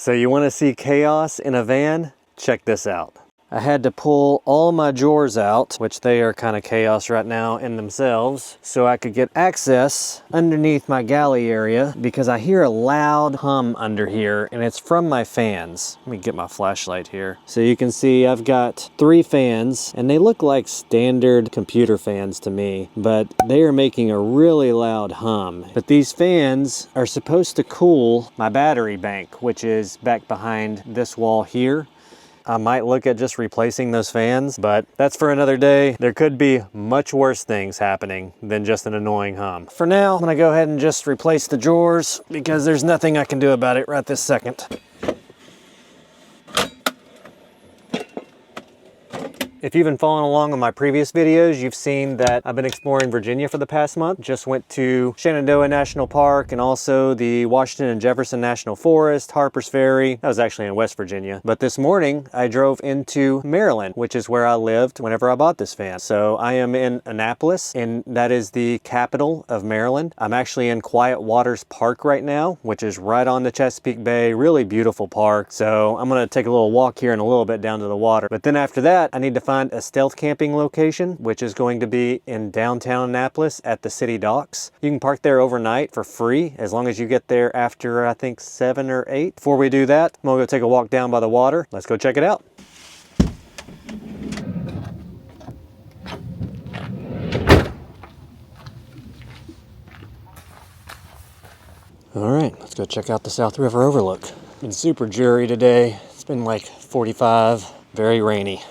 So you want to see chaos in a van? Check this out. I had to pull all my drawers out, which they are kind of chaos right now in themselves, so I could get access underneath my galley area because I hear a loud hum under here and it's from my fans. Let me get my flashlight here. So you can see I've got 3 fans and they look like standard computer fans to me, but they are making a really loud hum. But these fans are supposed to cool my battery bank, which is back behind this wall here. I might look at just replacing those fans, but that's for another day. There could be much worse things happening than just an annoying hum. For now, I'm gonna go ahead and just replace the drawers because there's nothing I can do about it right this second. If you've been following along on my previous videos, you've seen that I've been exploring Virginia for the past month. Just went to Shenandoah National Park and also the Washington and Jefferson National Forest, Harper's Ferry. That was actually in West Virginia. But this morning I drove into Maryland, which is where I lived whenever I bought this van. So I am in Annapolis, and that is the capital of Maryland. I'm actually in Quiet Waters Park right now, which is right on the Chesapeake Bay. Really beautiful park. So I'm gonna take a little walk here in a little bit down to the water. But then after that, I need to find a stealth camping location, which is going to be in downtown Annapolis at the city docks. You can park there overnight for free as long as you get there after I think 7 or 8. Before we do that, I'm gonna go take a walk down by the water. Let's go check it out. All right, let's go check out the South River overlook. Been super dreary today. It's been like 45, very rainy.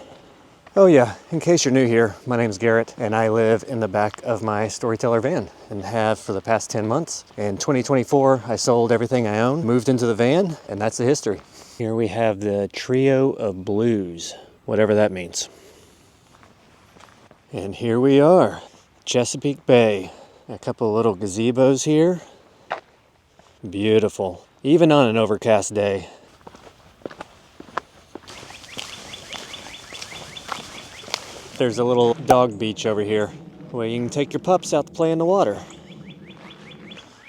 Oh yeah, in case you're new here, my name's Garrett and I live in the back of my Storyteller van and have for the past 10 months. In 2024, I sold everything I own, moved into the van, and that's the history. Here we have the Trio of Blues, whatever that means. And here we are, Chesapeake Bay. A couple of little gazebos here. Beautiful, even on an overcast day. There's a little dog beach over here where you can take your pups out to play in the water.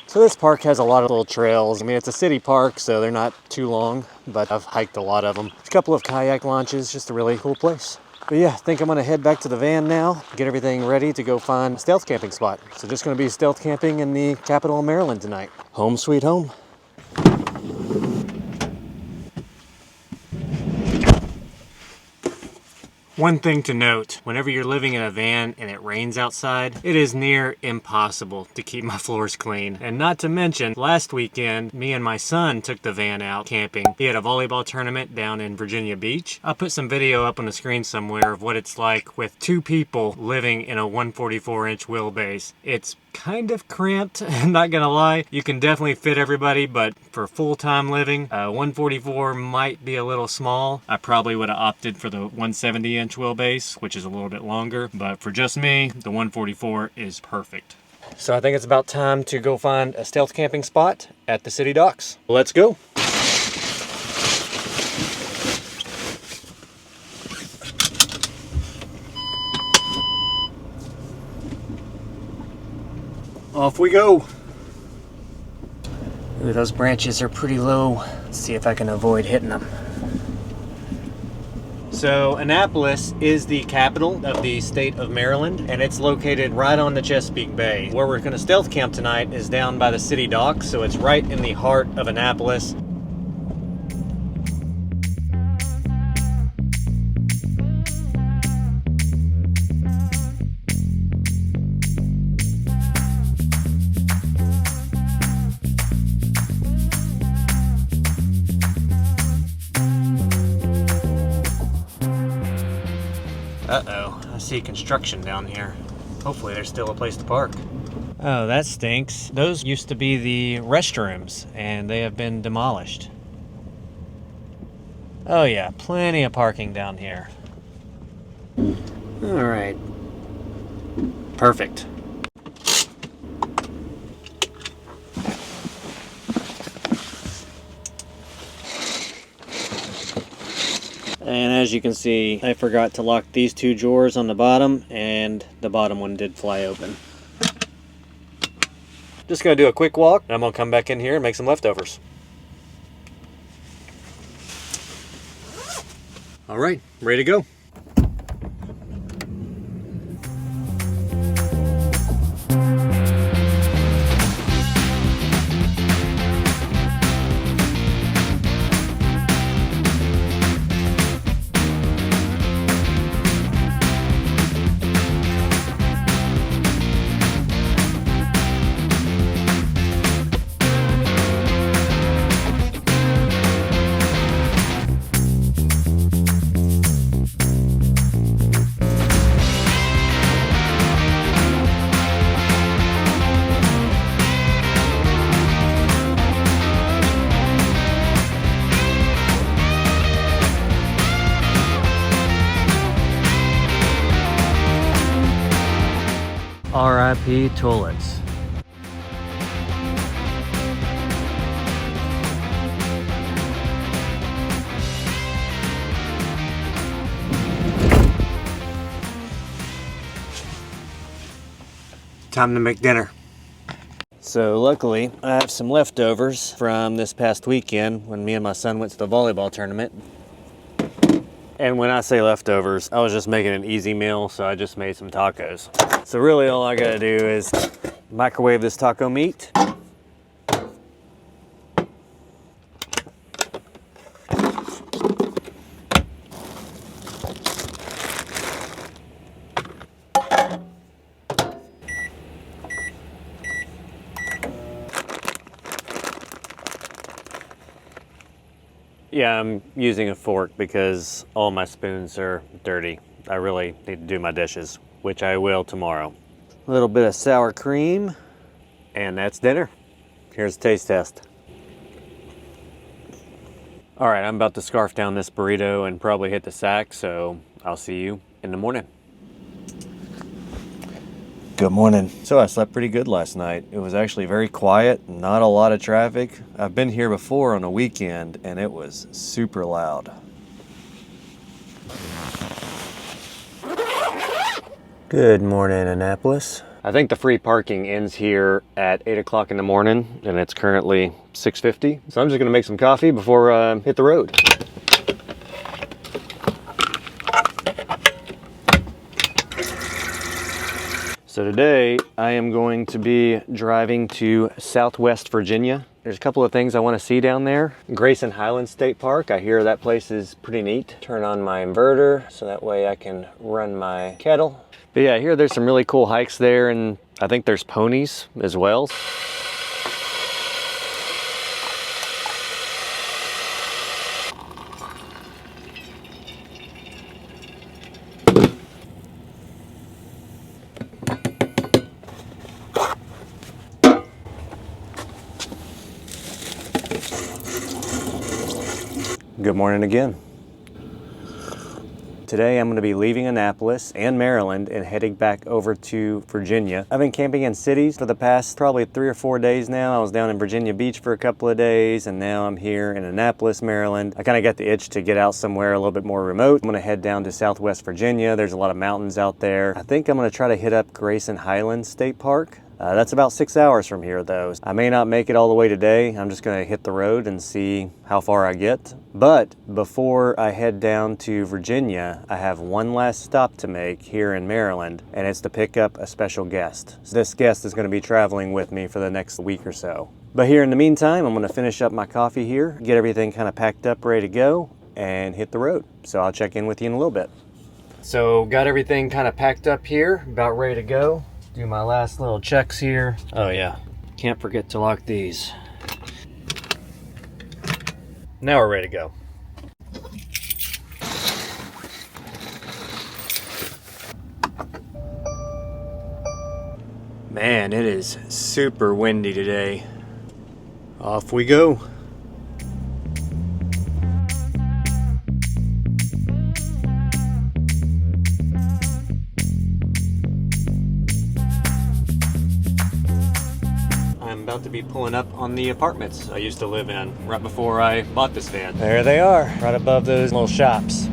So this park has a lot of little trails. I mean, it's a city park, so they're not too long, but I've hiked a lot of them. A couple of kayak launches, just a really cool place. But yeah, I think I'm gonna head back to the van now, get everything ready to go find a stealth camping spot. So just gonna be stealth camping in the capital of Maryland tonight. Home sweet home. One thing to note, whenever you're living in a van and it rains outside, it is near impossible to keep my floors clean. And not to mention, last weekend, me and my son took the van out camping. He had a volleyball tournament down in Virginia Beach. I'll put some video up on the screen somewhere of what it's like with 2 people living in a 144-inch wheelbase. It's kind of cramped, not gonna lie. You can definitely fit everybody, but for full-time living, 144 might be a little small. I probably would have opted for the 170-inch wheelbase, which is a little bit longer, but for just me, the 144 is perfect. So I think it's about time to go find a stealth camping spot at the city docks. Let's go. Off we go. Ooh, those branches are pretty low. Let's see if I can avoid hitting them. So Annapolis is the capital of the state of Maryland, and it's located right on the Chesapeake Bay. Where we're gonna stealth camp tonight is down by the city docks, so it's right in the heart of Annapolis. Uh-oh, I see construction down here. Hopefully there's still a place to park. Oh, that stinks. Those used to be the restrooms, and they have been demolished. Oh yeah, plenty of parking down here. All right. Perfect. And as you can see, I forgot to lock these 2 drawers on the bottom, and the bottom one did fly open. Just gonna do a quick walk, and I'm gonna come back in here and make some leftovers. All right, ready to go. R.I.P. toilets. Time to make dinner. So luckily, I have some leftovers from this past weekend when me and my son went to the volleyball tournament. And when I say leftovers, I was just making an easy meal, so I just made some tacos. So really all I gotta do is microwave this taco meat. Yeah, I'm using a fork because all my spoons are dirty. I really need to do my dishes, which I will tomorrow. A little bit of sour cream, and that's dinner. Here's a taste test. All right, I'm about to scarf down this burrito and probably hit the sack, so I'll see you in the morning. Good morning. So I slept pretty good last night. It was actually very quiet, not a lot of traffic. I've been here before on a weekend and it was super loud. Good morning, Annapolis. I think the free parking ends here at 8 o'clock in the morning and it's currently 6:50. So I'm just gonna make some coffee before I hit the road. So today I am going to be driving to Southwest Virginia. There's a couple of things I want to see down there. Grayson Highlands State Park, I hear that place is pretty neat. Turn on my inverter so that way I can run my kettle. But yeah, I hear there's some really cool hikes there and I think there's ponies as well. Good morning again. Today I'm going to be leaving Annapolis and Maryland and heading back over to Virginia. I've been camping in cities for the past probably 3 or 4 days now. I was down in Virginia Beach for a couple of days and now I'm here in Annapolis, Maryland. I kind of got the itch to get out somewhere a little bit more remote. I'm going to head down to Southwest Virginia. There's a lot of mountains out there. I think I'm going to try to hit up Grayson Highlands State Park. That's about 6 hours from here though. I may not make it all the way today. I'm just gonna hit the road and see how far I get. But before I head down to Virginia, I have one last stop to make here in Maryland, and it's to pick up a special guest. So this guest is gonna be traveling with me for the next week or so. But here in the meantime, I'm gonna finish up my coffee here, get everything kind of packed up, ready to go, and hit the road. So I'll check in with you in a little bit. So got everything kind of packed up here, about ready to go. Do my last little checks here. Oh yeah, can't forget to lock these. Now we're ready to go. Man, it is super windy today. Off we go. About to be pulling up on the apartments I used to live in right before I bought this van. There they are, right above those little shops.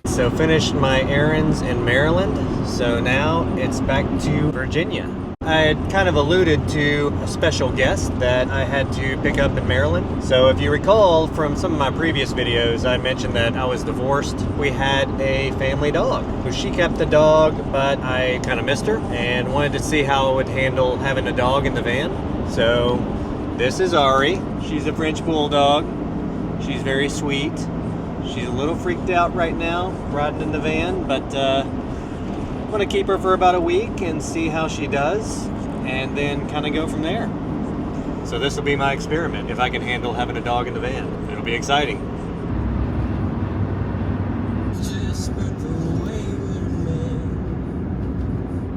So finished my errands in Maryland, so now it's back to Virginia. I had kind of alluded to a special guest that I had to pick up in Maryland. So if you recall from some of my previous videos, I mentioned that I was divorced. We had a family dog. So she kept the dog, but I kind of missed her and wanted to see how I would handle having a dog in the van. So this is Ari. She's a French bulldog. She's very sweet. She's a little freaked out right now riding in the van, but I'm gonna keep her for about a week and see how she does, and then kind of go from there. So this will be my experiment, if I can handle having a dog in the van. It'll be exciting.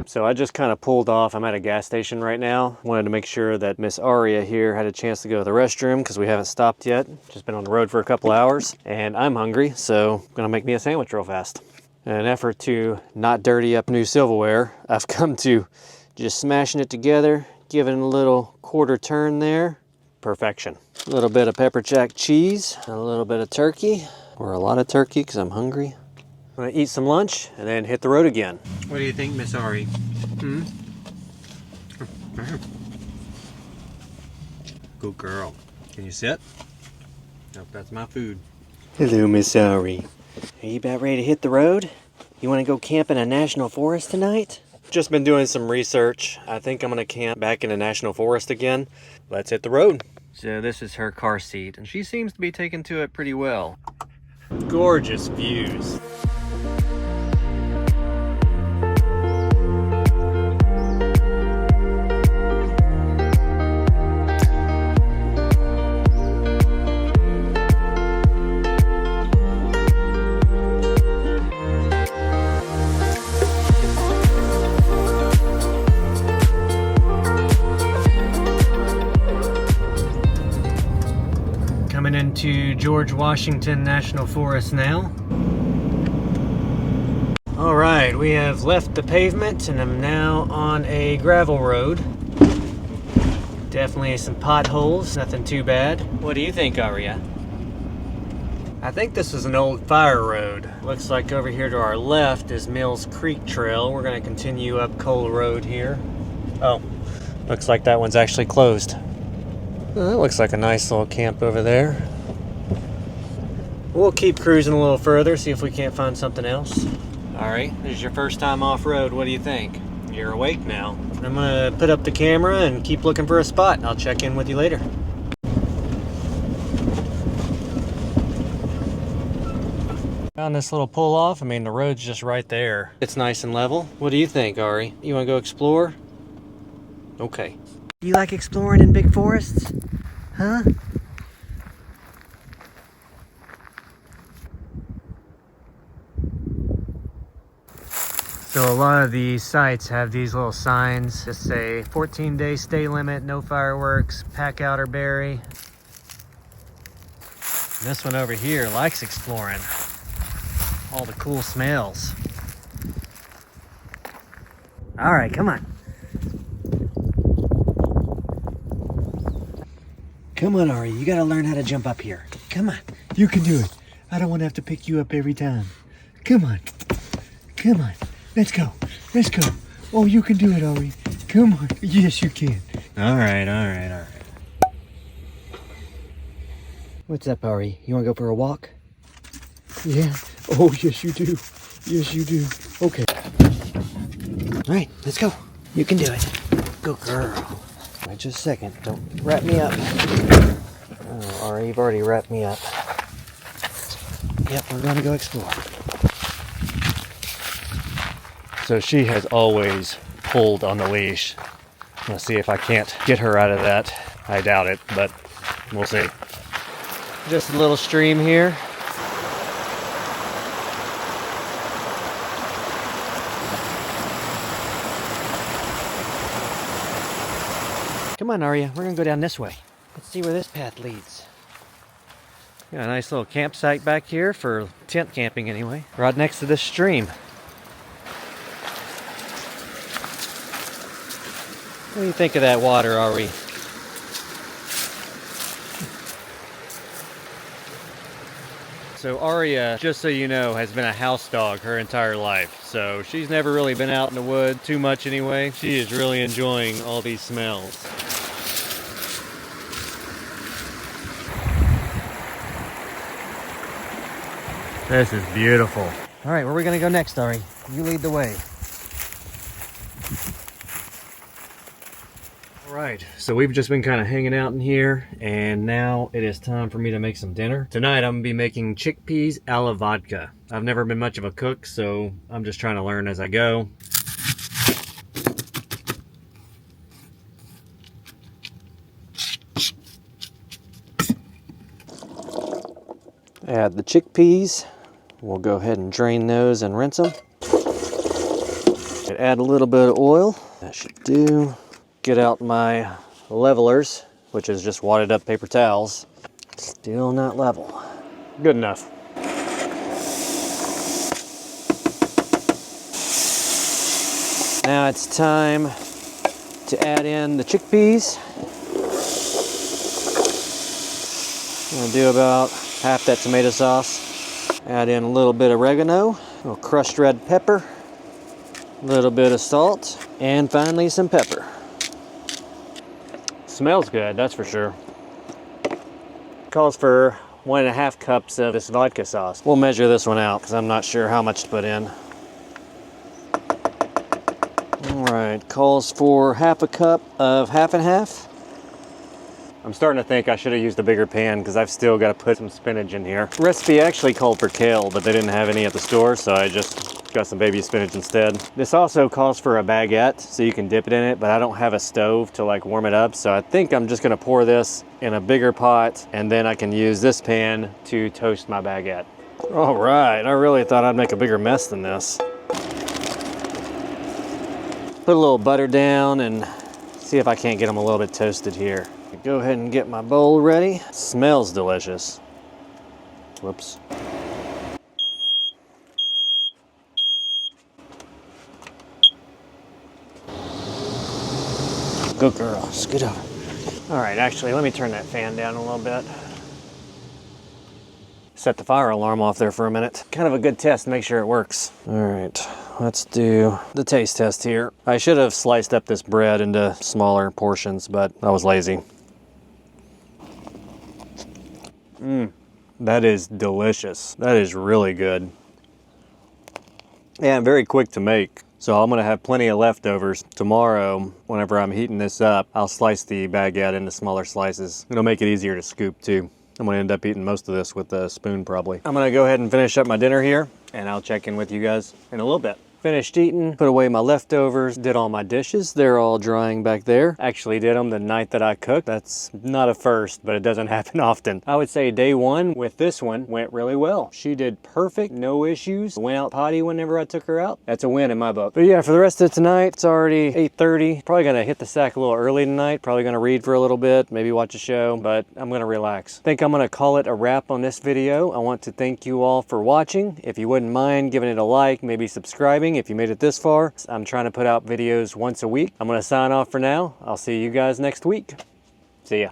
So I just kind of pulled off. I'm at a gas station right now. Wanted to make sure that Miss Aria here had a chance to go to the restroom because we haven't stopped yet. Just been on the road for a couple hours and I'm hungry, so I'm gonna make me a sandwich real fast. In an effort to not dirty up new silverware, I've come to just smashing it together, giving it a little quarter turn there. Perfection. A little bit of pepper jack cheese, a little bit of turkey, or a lot of turkey because I'm hungry. I'm gonna eat some lunch and then hit the road again. What do you think, Miss Ari? Good girl. Can you sit? Nope, that's my food. Hello, Miss Ari. Are you about ready to hit the road? You want to go camp in a national forest tonight? Just been doing some research. I think I'm going to camp back in a national forest again. Let's hit the road. So this is her car seat, and she seems to be taking to it pretty well. Gorgeous views. Coming into George Washington National Forest now. All right, we have left the pavement and I'm now on a gravel road. Definitely some potholes, nothing too bad. What do you think, Aria? I think this is an old fire road. Looks like over here to our left is Mills Creek Trail. We're gonna continue up Cole Road here. Oh, looks like that one's actually closed. Well, that looks like a nice little camp over there. We'll keep cruising a little further, see if we can't find something else. All right, this is your first time off-road. What do you think? You're awake now. I'm gonna put up the camera and keep looking for a spot. I'll check in with you later. Found this little pull-off. I mean, the road's just right there. It's nice and level. What do you think, Ari? You wanna go explore? Okay. You like exploring in big forests? Huh? So a lot of these sites have these little signs that say 14-day stay limit, no fireworks, pack out or bury. And this one over here likes exploring all the cool smells. All right, come on. Come on, Ari, you gotta learn how to jump up here. Come on, you can do it. I don't want to have to pick you up every time. Come on, come on, let's go, let's go. Oh, you can do it, Ari. Come on, yes, you can. All right, all right, all right. What's up, Ari? You want to go for a walk? Yeah. Oh, yes, you do. Yes, you do. Okay. All right, let's go. You can do it. Good girl. Wait just a second. Don't wrap me up. Oh, Ari, you've already wrapped me up. Yep, we're going to go explore. So she has always pulled on the leash. Let's see if I can't get her out of that. I doubt it, but we'll see. Just a little stream here. Come on, Aria, we're gonna go down this way. Let's see where this path leads. Got a nice little campsite back here for tent camping anyway. Right next to this stream. What do you think of that water, Ari? So Aria, just so you know, has been a house dog her entire life. So she's never really been out in the wood too much anyway. She is really enjoying all these smells. This is beautiful. All right, where are we gonna go next, Ari? You lead the way. All right, so we've just been kind of hanging out in here, and now it is time for me to make some dinner. Tonight I'm gonna be making chickpeas a la vodka. I've never been much of a cook, so I'm just trying to learn as I go. Add the chickpeas. We'll go ahead and drain those and rinse them. Add a little bit of oil. That should do. Get out my levelers, which is just wadded up paper towels. Still not level. Good enough. Now it's time to add in the chickpeas. I'm gonna do about half that tomato sauce. Add in a little bit of oregano, a little crushed red pepper, a little bit of salt, and finally some pepper. Smells good, that's for sure. Calls for 1.5 cups of this vodka sauce. We'll measure this one out because I'm not sure how much to put in. All right, calls for 1/2 cup of 50/50. I'm starting to think I should have used a bigger pan because I've still got to put some spinach in here. The recipe actually called for kale, but they didn't have any at the store, so I just got some baby spinach instead. This also calls for a baguette, so you can dip it in it, but I don't have a stove to like warm it up, so I think I'm just gonna pour this in a bigger pot, and then I can use this pan to toast my baguette. All right, I really thought I'd make a bigger mess than this. Put a little butter down and see if I can't get them a little bit toasted here. Go ahead and get my bowl ready. Smells delicious. Whoops. Good girl, scoot over. All right, actually, let me turn that fan down a little bit. Set the fire alarm off there for a minute. Kind of a good test, make sure it works. All right, let's do the taste test here. I should have sliced up this bread into smaller portions, but I was lazy. That is delicious. That is really good. Yeah, and very quick to make. So I'm gonna have plenty of leftovers. Tomorrow, whenever I'm heating this up, I'll slice the baguette into smaller slices. It'll make it easier to scoop too. I'm gonna end up eating most of this with a spoon probably. I'm gonna go ahead and finish up my dinner here, and I'll check in with you guys in a little bit. Finished eating, put away my leftovers, did all my dishes. They're all drying back there. Actually did them the night that I cooked. That's not a first, but it doesn't happen often. I would say day one with this one went really well. She did perfect, no issues. Went out potty whenever I took her out. That's a win in my book. But yeah, for the rest of tonight, it's already 8:30. Probably gonna hit the sack a little early tonight. Probably gonna read for a little bit, maybe watch a show, but I'm gonna relax. I think I'm gonna call it a wrap on this video. I want to thank you all for watching. If you wouldn't mind giving it a like, maybe subscribing if you made it this far. I'm trying to put out videos once a week. I'm gonna sign off for now. I'll see you guys next week. See ya.